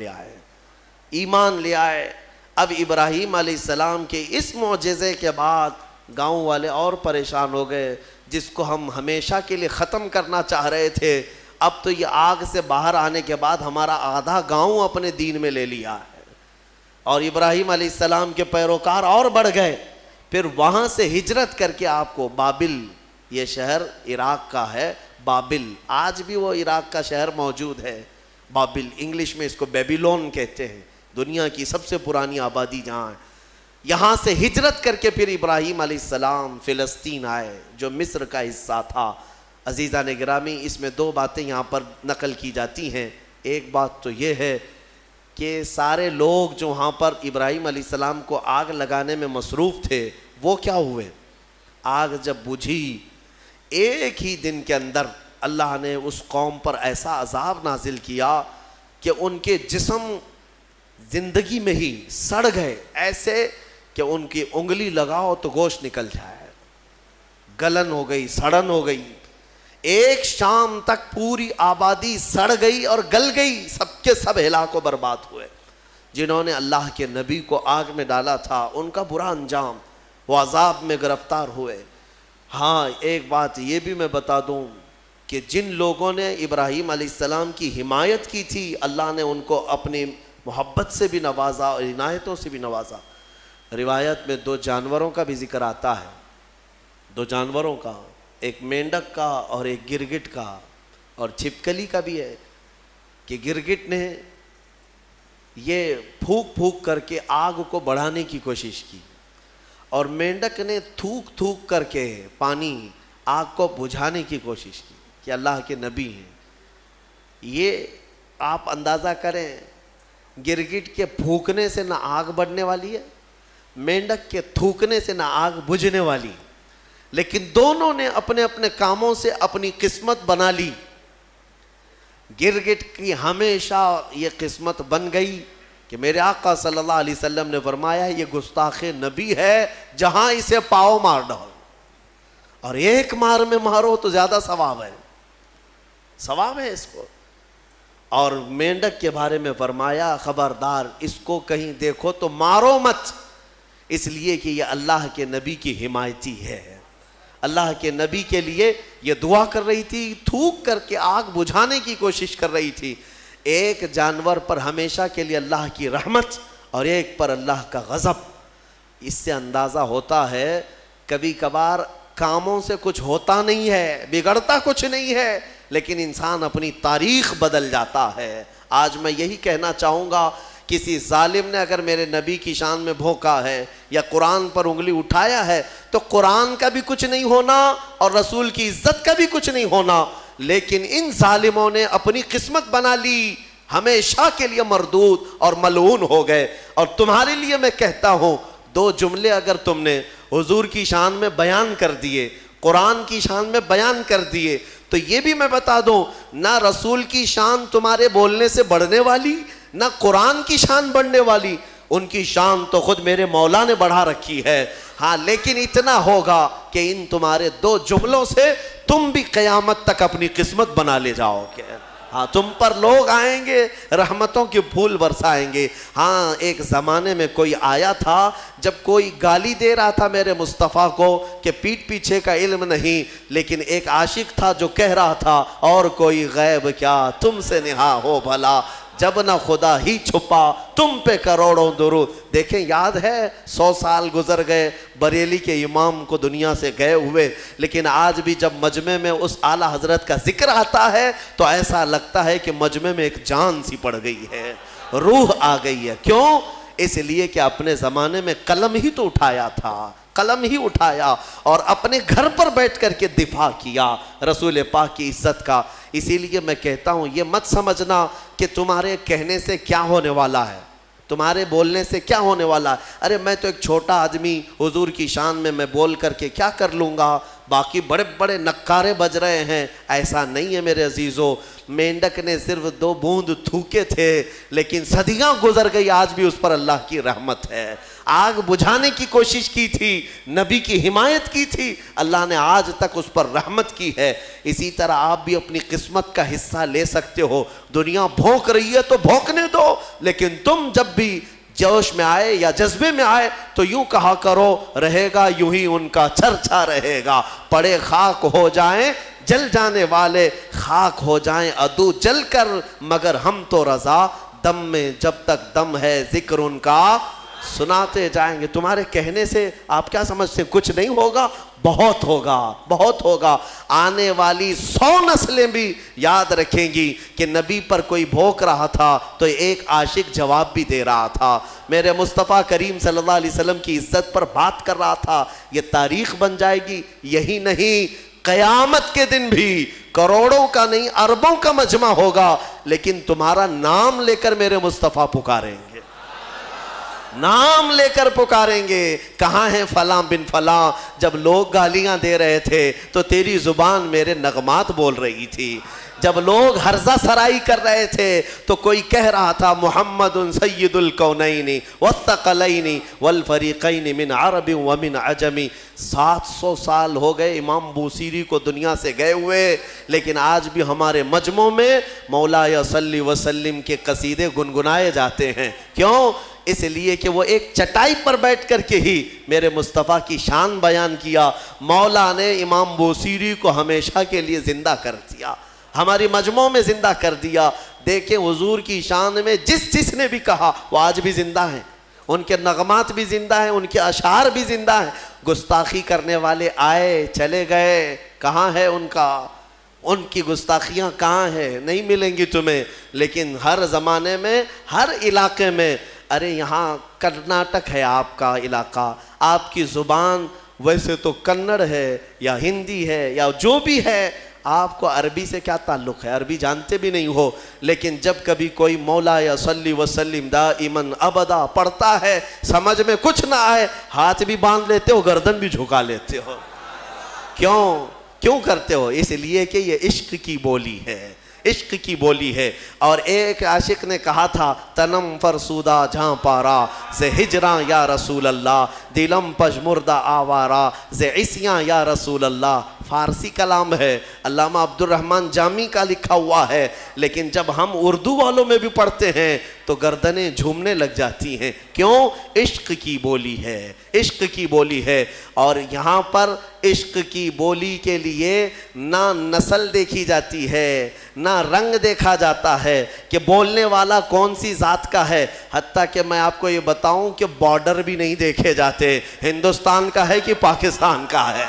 لے آئے۔ اب ابراہیم علیہ السلام کے اس معجزے کے بعد گاؤں والے اور پریشان ہو گئے، جس کو ہم ہمیشہ کے لیے ختم کرنا چاہ رہے تھے، اب تو یہ آگ سے باہر آنے کے بعد ہمارا آدھا گاؤں اپنے دین میں لے لیا ہے۔ اور ابراہیم علیہ السلام کے پیروکار اور بڑھ گئے۔ پھر وہاں سے ہجرت کر کے آپ کو بابل، یہ شہر عراق کا ہے، بابل، آج بھی وہ عراق کا شہر موجود ہے، بابل، انگلش میں اس کو بیبیلون کہتے ہیں، دنیا کی سب سے پرانی آبادی جہاں ہے۔ یہاں سے ہجرت کر کے پھر ابراہیم علیہ السلام فلسطین آئے جو مصر کا حصہ تھا۔ عزیزان گرامی، اس میں دو باتیں یہاں پر نقل کی جاتی ہیں۔ ایک بات تو یہ ہے کہ سارے لوگ جو وہاں پر ابراہیم علیہ السلام کو آگ لگانے میں مصروف تھے وہ کیا ہوئے؟ آگ جب بجھی ایک ہی دن کے اندر اللہ نے اس قوم پر ایسا عذاب نازل کیا کہ ان کے جسم زندگی میں ہی سڑ گئے، ایسے کہ ان کی انگلی لگاؤ تو گوشت نکل جائے، گلن ہو گئی، سڑن ہو گئی۔ ایک شام تک پوری آبادی سڑ گئی اور گل گئی، سب کے سب ہلاک و برباد ہوئے۔ جنہوں نے اللہ کے نبی کو آگ میں ڈالا تھا، ان کا برا انجام، وہ عذاب میں گرفتار ہوئے۔ ہاں ایک بات یہ بھی میں بتا دوں کہ جن لوگوں نے ابراہیم علیہ السلام کی حمایت کی تھی، اللہ نے ان کو اپنی محبت سے بھی نوازا اور عنایتوں سے بھی نوازا۔ روایت میں 2 جانوروں کا بھی ذکر آتا ہے، 2 جانوروں کا، ایک مینڈک کا اور ایک گرگٹ کا، اور چھپکلی کا بھی ہے کہ گرگٹ نے یہ پھونک پھونک کر کے آگ کو بڑھانے کی کوشش کی، اور مینڈک نے تھوک تھوک کر کے پانی آگ کو بجھانے کی کوشش کی کہ اللہ کے نبی ہیں۔ یہ آپ اندازہ کریں، گرگٹ کے پھونکنے سے نہ آگ بڑھنے والی ہے، مینڈک کے تھوکنے سے نہ آگ بجھنے والی، لیکن دونوں نے اپنے اپنے کاموں سے اپنی قسمت بنا لی۔ گرگٹ کی ہمیشہ یہ قسمت بن گئی کہ میرے آقا صلی اللہ علیہ وسلم نے فرمایا یہ گستاخ نبی ہے، جہاں اسے پاؤ مار ڈالو، اور ایک مار میں مارو تو زیادہ ثواب ہے، ثواب ہے اس کو۔ اور مینڈک کے بارے میں فرمایا خبردار اس کو کہیں دیکھو تو مارو مت، اس لیے کہ یہ اللہ کے نبی کی حمایتی ہے، اللہ کے نبی کے لیے یہ دعا کر رہی تھی، تھوک کر کے آگ بجھانے کی کوشش کر رہی تھی۔ ایک جانور پر ہمیشہ کے لیے اللہ کی رحمت اور ایک پر اللہ کا غضب، اس سے اندازہ ہوتا ہے کبھی کبھار کاموں سے کچھ ہوتا نہیں ہے، بگڑتا کچھ نہیں ہے، لیکن انسان اپنی تاریخ بدل جاتا ہے۔ آج میں یہی کہنا چاہوں گا، کسی ظالم نے اگر میرے نبی کی شان میں بھونکا ہے یا قرآن پر انگلی اٹھایا ہے تو قرآن کا بھی کچھ نہیں ہونا اور رسول کی عزت کا بھی کچھ نہیں ہونا، لیکن ان ظالموں نے اپنی قسمت بنا لی، ہمیشہ کے لیے مردود اور ملعون ہو گئے۔ اور تمہارے لیے میں کہتا ہوں، 2 جملے اگر تم نے حضور کی شان میں بیان کر دیے، قرآن کی شان میں بیان کر دیے، تو یہ بھی میں بتا دوں، نہ رسول کی شان تمہارے بولنے سے بڑھنے والی، نہ قرآن کی شان بڑھنے والی، ان کی شان تو خود میرے مولا نے بڑھا رکھی ہے۔ ہاں لیکن اتنا ہوگا کہ ان تمہارے 2 جملوں سے تم بھی قیامت تک اپنی قسمت بنا لے جاؤ گے۔ ہاں تم پر لوگ آئیں گے، رحمتوں کے پھول برسائیں گے۔ ہاں ایک زمانے میں کوئی آیا تھا، جب کوئی گالی دے رہا تھا میرے مصطفیٰ کو کہ پیٹھ پیچھے کا علم نہیں، لیکن ایک عاشق تھا جو کہہ رہا تھا اور کوئی غیب کیا تم سے نہا ہو بھلا، جب نہ خدا ہی چھپا تم پہ کروڑوں درود۔ دیکھیں یاد ہے 100 سال گزر گئے بریلی کے امام کو دنیا سے گئے ہوئے، لیکن آج بھی جب مجمع میں اس اعلیٰ حضرت کا ذکر آتا ہے تو ایسا لگتا ہے کہ مجمع میں ایک جان سی پڑ گئی ہے، روح آ گئی ہے۔ کیوں؟ اس لیے کہ اپنے زمانے میں قلم ہی تو اٹھایا تھا، قلم ہی اٹھایا اور اپنے گھر پر بیٹھ کر کے دفاع کیا رسول پاک کی عزت کا۔ اسی لیے میں کہتا ہوں یہ مت سمجھنا کہ تمہارے کہنے سے کیا ہونے والا ہے، تمہارے بولنے سے کیا ہونے والا ہے۔ ارے میں تو ایک چھوٹا آدمی حضور کی شان میں بول کر کے کیا کر لوں گا، باقی بڑے بڑے نکارے بج رہے ہیں، ایسا نہیں ہے میرے عزیزو۔ مینڈک نے صرف 2 بوند تھوکے تھے، لیکن صدیاں گزر گئی، آج بھی اس پر اللہ کی رحمت ہے۔ آگ بجھانے کی کوشش کی تھی، نبی کی حمایت کی تھی، اللہ نے آج تک اس پر رحمت کی ہے۔ اسی طرح آپ بھی اپنی قسمت کا حصہ لے سکتے ہو۔ دنیا بھونک رہی ہے تو بھونکنے دو، لیکن تم جب بھی جوش میں آئے یا جذبے میں آئے تو یوں کہا کرو، رہے گا یوں ہی ان کا چرچا رہے گا، پڑے خاک ہو جائیں جل جانے والے، خاک ہو جائیں عدو جل کر، مگر ہم تو رضا، دم میں جب تک دم ہے ذکر ان کا سناتے جائیں گے۔ تمہارے کہنے سے آپ کیا سمجھتے ہیں کچھ نہیں ہوگا؟ بہت ہوگا، بہت ہوگا۔ آنے والی 100 نسلیں بھی یاد رکھیں گی کہ نبی پر کوئی بھوک رہا تھا تو ایک عاشق جواب بھی دے رہا تھا، میرے مصطفیٰ کریم صلی اللہ علیہ وسلم کی عزت پر بات کر رہا تھا۔ یہ تاریخ بن جائے گی۔ یہی نہیں، قیامت کے دن بھی کروڑوں کا نہیں اربوں کا مجمع ہوگا، لیکن تمہارا نام لے کر میرے مصطفیٰ پکاریں گے۔ نام لے کر پکاریں گے. کہاں ہے فلاں بن فلاں؟ جب لوگ گالیاں دے رہے تھے تو تیری زبان میرے نغمات بول رہی تھی. جب لوگ ہرزہ سرائی کر رہے تھے تو کوئی کہہ رہا تھا محمد سید الکونین والثقلین والفریقین من عرب ومن عجم. 700 سال ہو گئے امام بوصیری کو دنیا سے گئے ہوئے، لیکن آج بھی ہمارے مجمع میں مولایا صلی وسلم کے قصیدے گنگنائے جاتے ہیں. کیوں؟ اس لیے کہ وہ ایک چٹائی پر بیٹھ کر کے ہی میرے مصطفیٰ کی شان بیان کیا. مولا نے امام بوصیری کو ہمیشہ کے لیے زندہ کر دیا، ہماری مجموع میں زندہ کر دیا. دیکھیں حضور کی شان میں جس نے بھی کہا وہ آج بھی زندہ ہیں، ان کے نغمات بھی زندہ ہیں، ان کے اشعار بھی زندہ ہیں. گستاخی کرنے والے آئے چلے گئے، کہاں ہے ان کی گستاخیاں کہاں ہیں؟ نہیں ملیں گی تمہیں. لیکن ہر زمانے میں ہر علاقے میں، ارے یہاں کرناٹک ہے آپ کا علاقہ، آپ کی زبان ویسے تو کنڑ ہے یا ہندی ہے یا جو بھی ہے، آپ کو عربی سے کیا تعلق ہے؟ عربی جانتے بھی نہیں ہو. لیکن جب کبھی کوئی مولا یا صلی وسلم دائماً ابدا پڑھتا ہے، سمجھ میں کچھ نہ آئے، ہاتھ بھی باندھ لیتے ہو، گردن بھی جھکا لیتے ہو. کیوں کرتے ہو؟ اس لیے کہ یہ عشق کی بولی ہے، عشق کی بولی ہے. اور ایک عاشق نے کہا تھا تنم فرسودہ جہاں پارا سے ہجراں یا رسول اللہ، دلم پژمردہ آوارا سے عصیاں یا رسول اللہ. فارسی کلام ہے، علامہ عبدالرحمن جامی کا لکھا ہوا ہے، لیکن جب ہم اردو والوں میں بھی پڑھتے ہیں تو گردنیں جھومنے لگ جاتی ہیں. کیوں؟ عشق کی بولی ہے، عشق کی بولی ہے. اور یہاں پر عشق کی بولی کے لیے نہ نسل دیکھی جاتی ہے، نہ رنگ دیکھا جاتا ہے کہ بولنے والا کون سی ذات کا ہے. حتیٰ کہ میں آپ کو یہ بتاؤں کہ بارڈر بھی نہیں دیکھے جاتے، ہندوستان کا ہے کہ پاکستان کا ہے،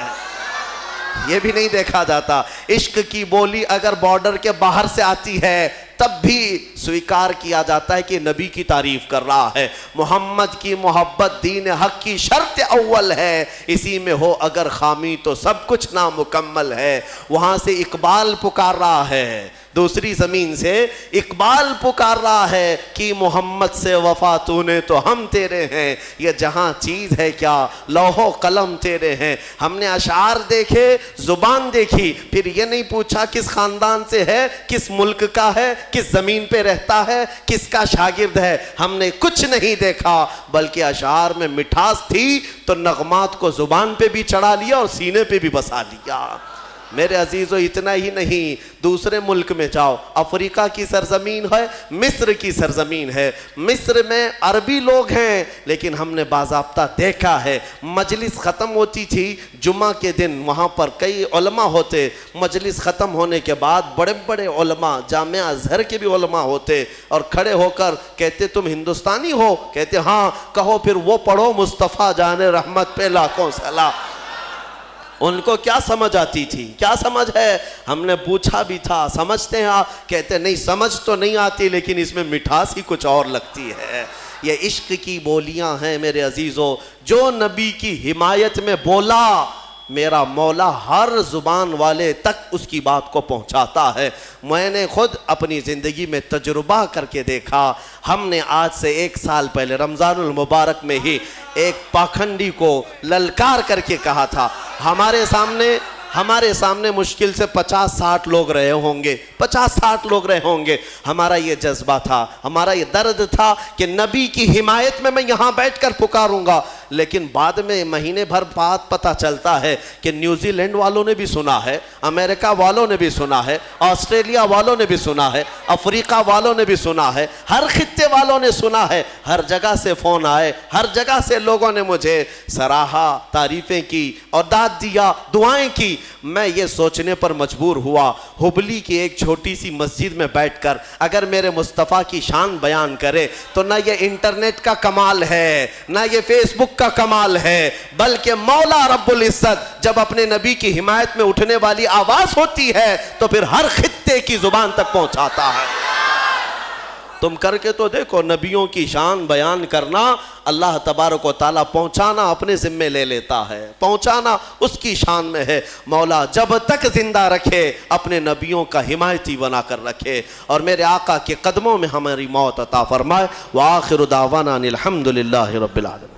یہ بھی نہیں دیکھا جاتا. عشق کی بولی اگر بارڈر کے باہر سے آتی ہے تب بھی سویکار کیا جاتا ہے کہ نبی کی تعریف کر رہا ہے. محمد کی محبت دین حق کی شرط اول ہے، اسی میں ہو اگر خامی تو سب کچھ نامکمل ہے. وہاں سے اقبال پکار رہا ہے، دوسری زمین سے اقبال پکار رہا ہے کہ محمد سے وفا تو نے تو ہم تیرے ہیں، یہ جہاں چیز ہے کیا لوح و قلم تیرے ہیں. ہم نے اشعار دیکھے، زبان دیکھی، پھر یہ نہیں پوچھا کس خاندان سے ہے، کس ملک کا ہے، کس زمین پہ رہتا ہے، کس کا شاگرد ہے. ہم نے کچھ نہیں دیکھا، بلکہ اشعار میں مٹھاس تھی تو نغمات کو زبان پہ بھی چڑھا لیا اور سینے پہ بھی بسا لیا. میرے عزیزو اتنا ہی نہیں، دوسرے ملک میں جاؤ، افریقہ کی سرزمین ہے، مصر کی سرزمین ہے. مصر میں عربی لوگ ہیں، لیکن ہم نے باضابطہ دیکھا ہے مجلس ختم ہوتی تھی جمعہ کے دن، وہاں پر کئی علماء ہوتے. مجلس ختم ہونے کے بعد بڑے بڑے علماء، جامعہ ازہر کے بھی علماء ہوتے، اور کھڑے ہو کر کہتے تم ہندوستانی ہو؟ کہتے ہاں. کہو پھر وہ پڑھو مصطفیٰ جان رحمت پہ لاکھوں سلام. ان کو کیا سمجھ آتی تھی؟ کیا سمجھ ہے؟ ہم نے پوچھا بھی تھا سمجھتے ہیں آپ؟ کہتے نہیں سمجھ تو نہیں آتی، لیکن اس میں مٹھاس ہی کچھ اور لگتی ہے. یہ عشق کی بولیاں ہیں میرے عزیزو. جو نبی کی حمایت میں بولا، میرا مولا ہر زبان والے تک اس کی بات کو پہنچاتا ہے. میں نے خود اپنی زندگی میں تجربہ کر کے دیکھا. ہم نے آج سے 1 سال پہلے رمضان المبارک میں ہی ایک پاکھنڈی کو للکار کر کے کہا تھا. ہمارے سامنے مشکل سے 50-60 لوگ رہے ہوں گے، 50-60 لوگ رہے ہوں گے. ہمارا یہ جذبہ تھا، ہمارا یہ درد تھا کہ نبی کی حمایت میں یہاں بیٹھ کر پکاروں گا. لیکن بعد میں مہینے بھر بعد پتہ چلتا ہے کہ نیوزی لینڈ والوں نے بھی سنا ہے، امریکہ والوں نے بھی سنا ہے، آسٹریلیا والوں نے بھی سنا ہے، افریقہ والوں نے بھی سنا ہے، ہر خطے والوں نے سنا ہے. ہر جگہ سے فون آئے، ہر جگہ سے لوگوں نے مجھے سراہا، تعریفیں کی اور داد دیا، دعائیں کی. میں یہ سوچنے پر مجبور ہوا ہبلی کی ایک چھوٹی سی مسجد میں بیٹھ کر اگر میرے مصطفیٰ کی شان بیان کرے تو نہ یہ انٹرنیٹ کا کمال ہے، نہ یہ فیس بک کا کمال ہے، بلکہ مولا رب العزت جب اپنے نبی کی حمایت میں اٹھنے والی آواز ہوتی ہے تو پھر ہر خطے کی زبان تک پہنچاتا ہے. تم کر کے تو دیکھو، نبیوں کی شان بیان کرنا اللہ تبارک و تعالیٰ پہنچانا اپنے ذمے لے لیتا ہے، پہنچانا اس کی شان میں ہے۔ مولا جب تک زندہ رکھے اپنے نبیوں کا حمایتی بنا کر رکھے، اور میرے آقا کے قدموں میں ہماری موت عطا فرمائے۔ وآخر دعوانا ان الحمد للہ رب العالمین۔